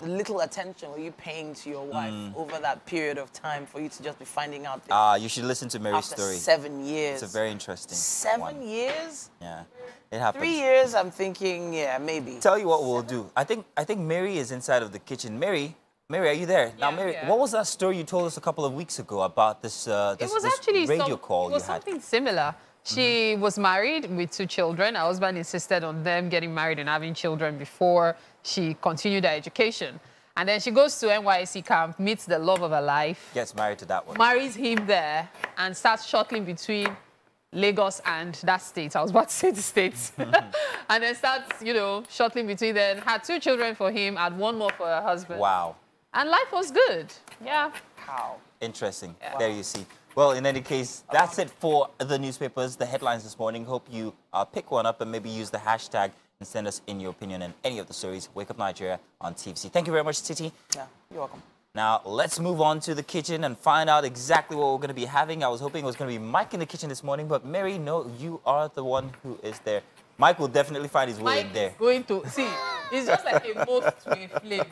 little attention were you paying to your wife over that period of time for you to just be finding out this? You should listen to Mary's after story. 7 years. It's a very interesting 7 years? Yeah, it happens. 3 years, I'm thinking, yeah, maybe. Tell you what we'll do. I think Mary is inside of the kitchen. Mary, are you there? Yeah, Now, Mary, yeah. what was that story you told us a couple of weeks ago about this, this radio call you had? It was something similar. She was married with 2 children. Her husband insisted on them getting married and having children before she continued her education. And then she goes to NYSC camp, meets the love of her life. Gets married to that one. Marries him there and starts shuttling between Lagos and that state. I was about to say the states. And then starts, you know, shuttling between them. Had 2 children for him, had 1 more for her husband. Wow. And life was good. Yeah. How? Interesting. Yeah. There you see. Well, in any case, that's it for the newspapers, the headlines this morning. Hope you pick one up and maybe use the hashtag and send us in your opinion on any of the stories. Wake Up Nigeria on TVC. Thank you very much, Titi. Yeah, you're welcome. Now, let's move on to the kitchen and find out exactly what we're going to be having. I was hoping it was going to be Mike in the kitchen this morning, but Mary, no, you are the one who is there. Mike will definitely find his way in there. Mike is going to, see, it's just like a moth to a flame.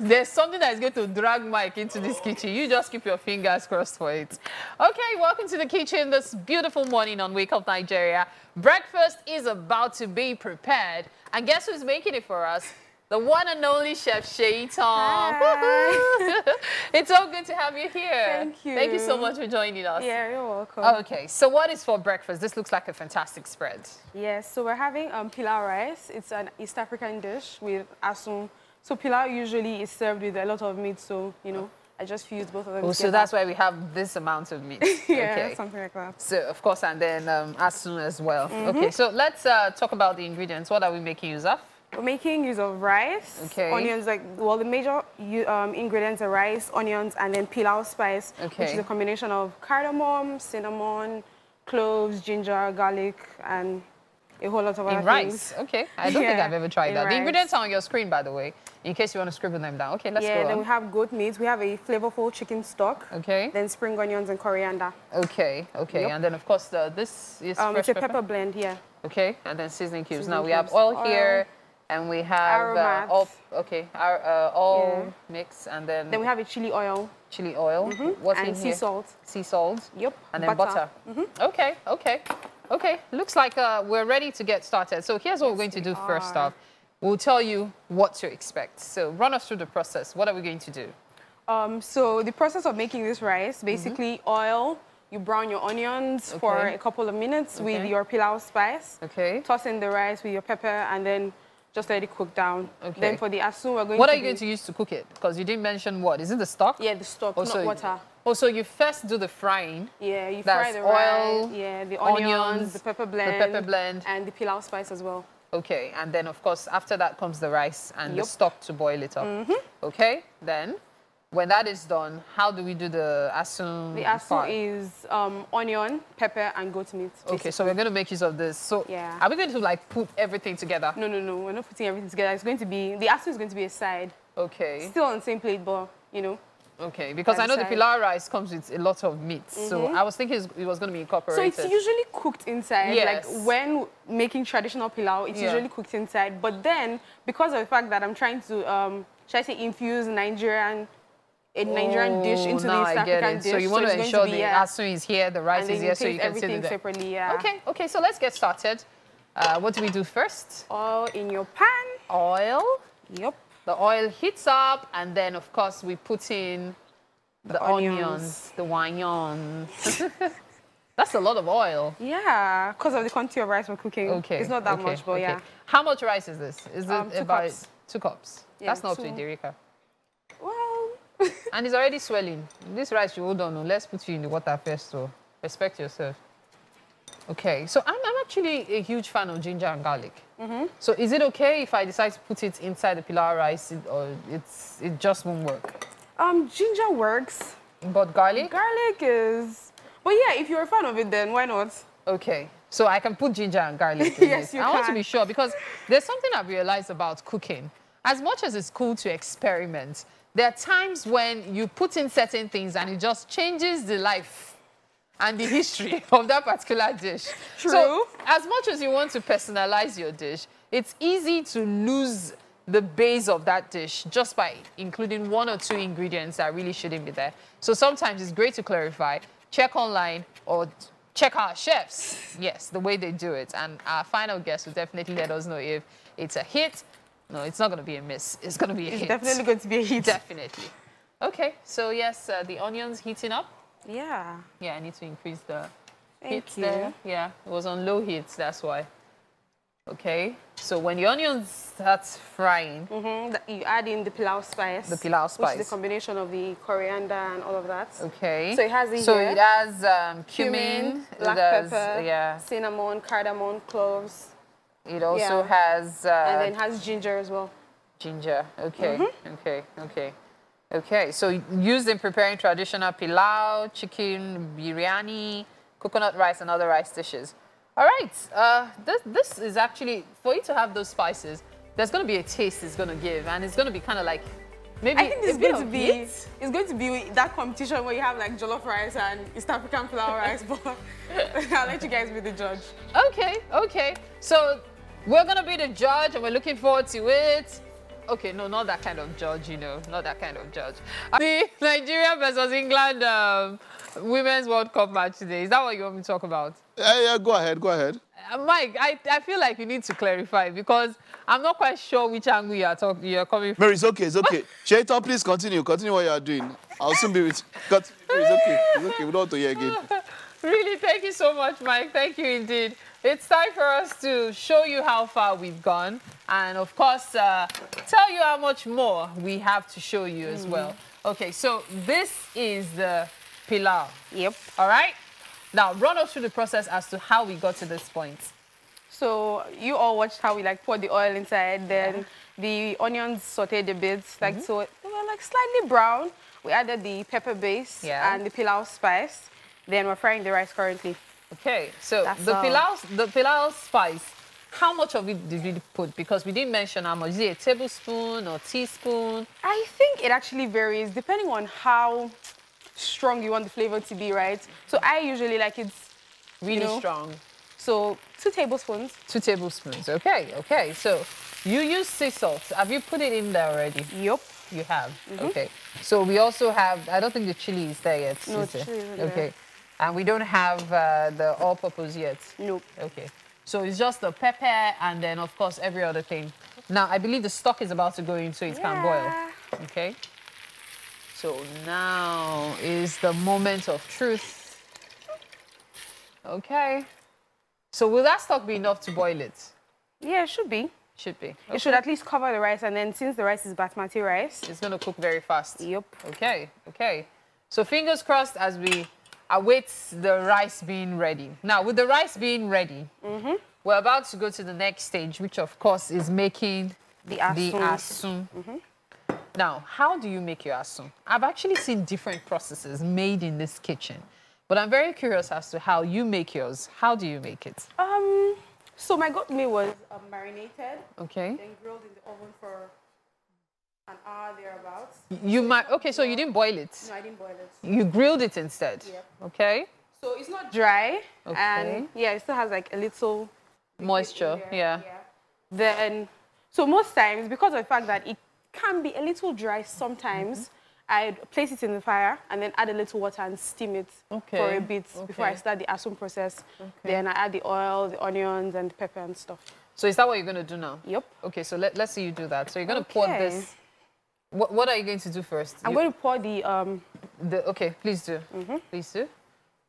There's something that is going to drag Mike into this kitchen. You just keep your fingers crossed for it. Okay, welcome to the kitchen this beautiful morning on Wake Up Nigeria. Breakfast is about to be prepared. And guess who's making it for us? The one and only Chef Seyitan. It's so good to have you here. Thank you. Thank you so much for joining us. Yeah, you're welcome. Okay, so what is for breakfast? This looks like a fantastic spread. Yes, so we're having pilau rice. It's an East African dish with asun. So pilau usually is served with a lot of meat, so, you know, I just fused both of them Oh, together. so that's why we have this amount of meat. Yeah, okay. something like that. So, of course, and then asun as well. Okay, so let's talk about the ingredients. What are we making use of? We're making use of rice, onions, the major ingredients are rice, onions, and then pilau spice, which is a combination of cardamom, cinnamon, cloves, ginger, garlic, and a whole lot of other rice. Okay, I don't think I've ever tried that. Rice. The ingredients are on your screen, by the way, in case you want to scribble them down. Okay, let's go on. Then we have goat meat. We have a flavorful chicken stock. Okay. Then spring onions and coriander. Okay, okay. And then, of course, this is fresh it's a pepper blend, yeah. Okay, and then seasoning cubes. Now we have oil here, and we have all mix, and then we have a chili oil. Chili oil. What's in here? Sea salt. Sea salt. Yep. And then butter. Okay, okay. Okay, looks like we're ready to get started. So here's what we're going to do first off. We'll tell you what to expect. So run us through the process. What are we going to do? So the process of making this rice, basically oil, you brown your onions for a couple of minutes with your pilau spice. Okay. Toss in the rice with your pepper and then just let it cook down. Okay. Then for the asun, we're going What are you going to use to cook it? Because you didn't mention what. Is it the stock? Yeah, the stock, not water. Oh, so you first do the frying. Yeah, you fry the oil, rice, the onions, the pepper blend, and the pilau spice as well. Okay, and then of course after that comes the rice and the stock to boil it up. Okay, then when that is done, how do we do the asun? The asun is onion, pepper, and goat meat. Basically. Okay, so we're going to make use of this. So are we going to like put everything together? No, we're not putting everything together. It's going to be, the asun is going to be a side. Okay. Still on the same plate, but you know. Okay, because I know the pilau rice comes with a lot of meat, so I was thinking it was going to be incorporated. So it's usually cooked inside. Yes. Like when making traditional pilau, it's usually cooked inside. But then, because of the fact that I'm trying to, should I say, infuse a Nigerian dish into the East African dish. So you want to ensure the asun is here, the rice is here, so you can see everything separately. Yeah. Okay. So let's get started. What do we do first? Oil in your pan. Oil. Yep. The oil heats up, and then, of course, we put in the onions, the wanyons. That's a lot of oil. Yeah, because of the quantity of rice we're cooking. Okay. It's not that much, but yeah. How much rice is this? Is it 2 about cups. 2 cups? Yeah, that's not up to Derika. Well. And it's already swelling. This rice you hold on. Let's put you in the water first, so respect yourself. Okay, so I'm actually a huge fan of ginger and garlic. So is it okay if I decide to put it inside the pilau rice, or it just won't work? Ginger works. But garlic? Garlic is... But yeah, if you're a fan of it, then why not? Okay, so I can put ginger and garlic in Yes, you I want to be sure, because there's something I've realized about cooking. As much as it's cool to experiment, there are times when you put in certain things and it just changes the life and the history of that particular dish. True. So, as much as you want to personalize your dish, it's easy to lose the base of that dish just by including 1 or 2 ingredients that really shouldn't be there. So sometimes it's great to clarify, check online or check our chefs, yes, the way they do it. And our final guest will definitely let us know if it's a hit. No, it's not going to be a miss. It's going to be a hit. It's definitely going to be a hit. Definitely. Okay, so yes, the onions heating up. Yeah. Yeah, I need to increase the Thank heat you. there. Yeah, it was on low heat, that's why. Okay, so when the onions start frying, you add in the pilau spice. The pilau spice. Which is the combination of the coriander and all of that. Okay. So it has it So here. it has cumin, black pepper, yeah. cinnamon, cardamom, cloves. It also has and then it has ginger as well. ginger. Okay, okay. So used in preparing traditional pilau, chicken, biryani, coconut rice, and other rice dishes. All right, this is actually, for you to have those spices, there's going to be a taste it's going to give, and it's going to be kind of like, maybe I think it's going to be that competition where you have like jollof rice and East African flour rice, but I'll let you guys be the judge. Okay. So we're going to be the judge, and we're looking forward to it. Okay, no, not that kind of judge, not that kind of judge. The Nigeria versus England Women's World Cup match today, is that what you want me to talk about? Yeah, go ahead. Mike, I feel like you need to clarify because I'm not quite sure which angle you're coming from. Mary, it's okay. Seyitan, please continue what you are doing. I'll soon be with you. It's okay. We don't want to hear again. Really, thank you so much, Mike. Thank you indeed. It's time for us to show you how far we've gone and, of course, tell you how much more we have to show you as well. Okay, so this is the pilau. Yep. All right? Now, run us through the process as to how we got to this point. So you all watched how we poured the oil inside, then the onions sauteed a bit, so they were slightly brown. We added the pepper base and the pilau spice. Then we're frying the rice currently. Okay, so the pilau spice, how much of it did we put? Because we didn't mention how much. Is it a tablespoon or teaspoon? I think it actually varies depending on how strong you want the flavor to be, right? So I usually like it really strong. So 2 tablespoons. 2 tablespoons. Okay. So you use sea salt. Have you put it in there already? Yep. You have. Okay. So we also have. I don't think the chili is there yet. No, chili isn't there. Okay. And we don't have the all-purpose yet. Nope. Okay. So it's just the pepper and then, of course, every other thing. Now, I believe the stock is about to go in so it can boil. Okay. So now is the moment of truth. Okay. So will that stock be enough to boil it? Yeah, it should be. Should be. Okay. It should at least cover the rice, and then since the rice is basmati rice, it's going to cook very fast. Yep. Okay. So fingers crossed as we await the rice being ready. Now, with the rice being ready, we're about to go to the next stage, which of course is making the asun. Now, how do you make your asun? I've actually seen different processes made in this kitchen, but I'm very curious as to how you make yours. How do you make it? So my goat meat was marinated. Okay. Then grilled in the oven for an hour thereabouts. Okay, so you didn't boil it? No, I didn't boil it. You grilled it instead? Yep. Okay. So it's not dry. Okay. And it still has a little moisture. Yeah. Then, so most times, because of the fact that it can be a little dry sometimes, I'd place it in the fire and then add a little water and steam it for a bit before I start the asun process. Then I add the oil, the onions, and the pepper and stuff. So is that what you're going to do now? Yep. Okay, so let's see you do that. So you're going to pour this. What are you going to do first? I'm going to pour the okay, please do. Please do.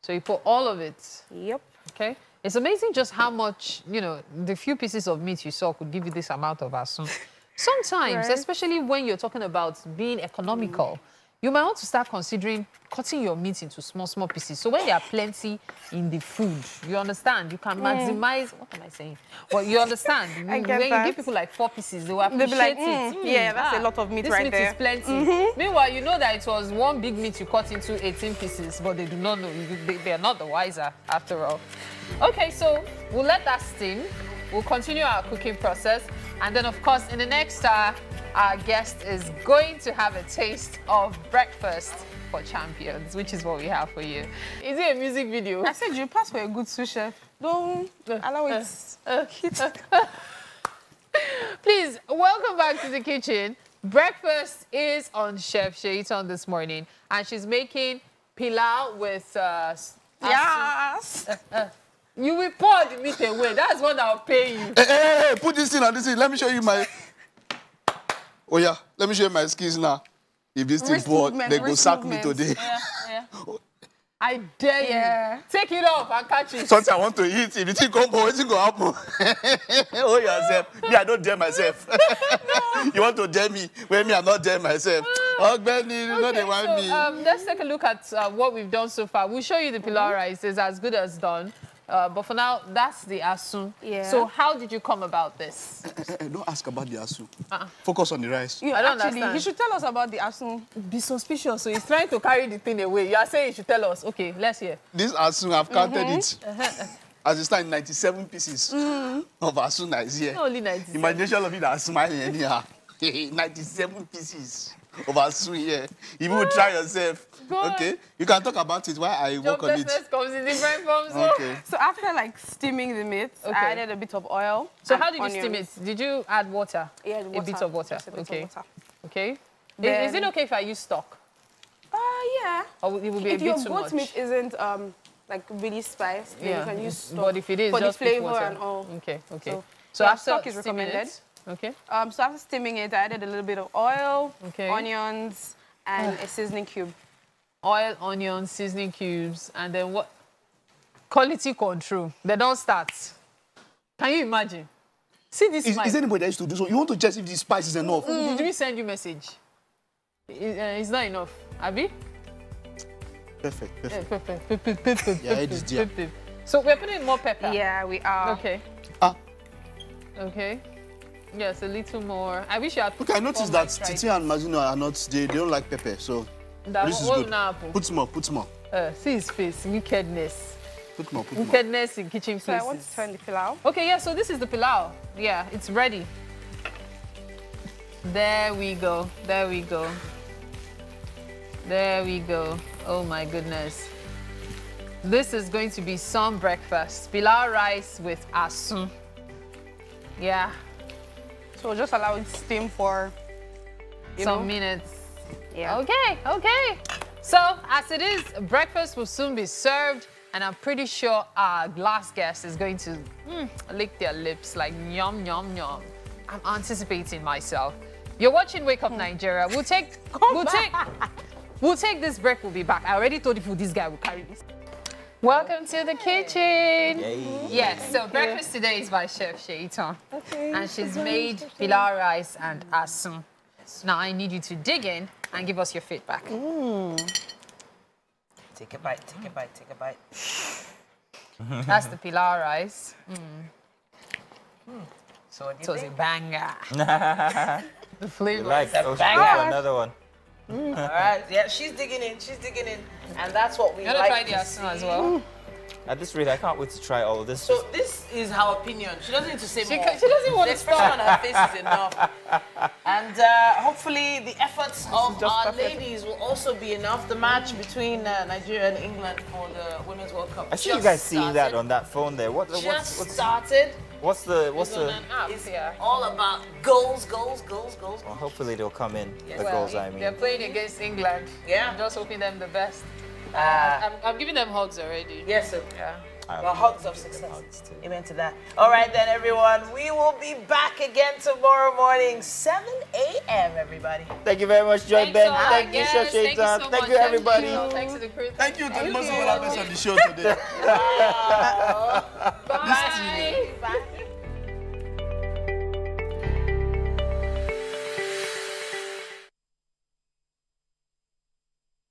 So you pour all of it. Yep. Okay. It's amazing just how much, the few pieces of meat you saw could give you this amount of asun. Sometimes, especially when you're talking about being economical, you might want to start considering cutting your meat into small pieces. So when there are plenty in the food, you understand, you can maximize, what am I saying? Well, you understand, when you give people 4 pieces, they will appreciate it. Yeah, that's a lot of meat right there. This meat is plenty. Meanwhile, you know that it was one big meat you cut into 18 pieces, but they do not know. They are not the wiser, after all. Okay, so we'll let that steam. We'll continue our cooking process. And then, of course, in the next hour, our guest is going to have a taste of breakfast for champions, which is what we have for you. Is it a music video? I said you pass for a good sous chef. Don't allow it. Please, welcome back to the kitchen. Breakfast is on Chef Seyitan this morning, and she's making pilau with Yes. you will pour the meat away. That's what I'll pay you. Hey, put this in and this in. Let me show you my... Oh, yeah. Let me show you my skills now. If this thing pour, they go sack me today. Yeah. I dare you. Take it off and catch it. Something I want to eat. If you think come on, what's going to happen? Oh, yourself. Me, I don't dare myself. No. You want to dare me? Well, me, I'm not dare myself. Oh, Benny, no, they want me. Let's take a look at what we've done so far. We'll show you the pilau rice. It's as good as done. But for now, that's the asun. Yeah. So how did you come about this? Don't ask about the asun. Focus on the rice. I don't understand. You should tell us about the asun. Be suspicious. So he's trying to carry the thing away. You are saying you should tell us. Okay, let's hear. This asun, I've counted it. As it stands, 97 pieces of asun that is here. Not only 97. Imagination of it are smiling anyhow. 97 pieces of asun here. If you will try yourself. Okay, you can talk about it while I work on it. Comes in different forms. Okay. So after like steaming the meat, I added a bit of oil. So how did you steam it? Did you add water? Yeah, a bit of water. Okay. Okay. Is it okay if I use stock? Yeah. Or it will be a bit too much? If your goat meat isn't like really spiced, then you can use stock. But if it is, for just the flavor water. and all. Okay. So after stock is recommended. Okay. So after steaming it, I added a little bit of oil, onions, and a seasoning cube. Oil, onions, seasoning cubes, and then what? Quality control. They don't start. Can you imagine? See this Is anybody else to do so? You want to check if the spice is enough? Did we send you message? It's not enough. Abi? Perfect. Yeah, so we're putting more pepper. Yeah, we are. Okay. Okay. Yes, a little more. I wish you had put I noticed that Titi and Mazino are not, they don't like pepper, so this is good. Put more. See his face, wickedness. Put more. Wickedness in kitchen places. So I want to turn the pilau. Okay, yeah, so this is the pilau. Yeah, it's ready. There we go. Oh my goodness. This is going to be some breakfast. Pilau rice with asun. Yeah. So just allow it to steam for some minutes. Yeah. Okay. So as it is, breakfast will soon be served, and I'm pretty sure our glass guest is going to lick their lips like yum, yum, yum. I'm anticipating myself. You're watching Wake Up Nigeria. We'll take this break. We'll be back. I already told you this guy will carry this. Welcome to the kitchen. Yay. Yes, so breakfast today is by Chef Seyitan. Okay. And she's made pilau rice and asun. Now I need you to dig in and give us your feedback. Take a bite. That's the pilau rice. So what do you So it's a banger. The flavor. Like, another one. All right, yeah, she's digging in, and that's what we like to see. You want to try the asun as well? At this rate, I can't wait to try all of this. So this is her opinion. She doesn't need to say more. She doesn't want the to expression on her face is enough. And hopefully the efforts of our ladies will also be enough. The match between Nigeria and England for the Women's World Cup. I see you guys seeing that on that phone there. What's started. What's the It's all about goals. Well, hopefully they'll come in. Yes. The goals, I mean. They're playing against England. Yeah. I'm just hoping them the best. I'm giving them hugs already. Yes, sir. Yeah. Well, hugs of success. Amen to that. All right, then, everyone. We will be back again tomorrow morning, 7 a.m., everybody. Thank you very much, Joy Ben. Thank you, Chef Seyitan. Thank you, everybody. Thanks to the crew. Thank you to the most of all of us on the show today. Bye.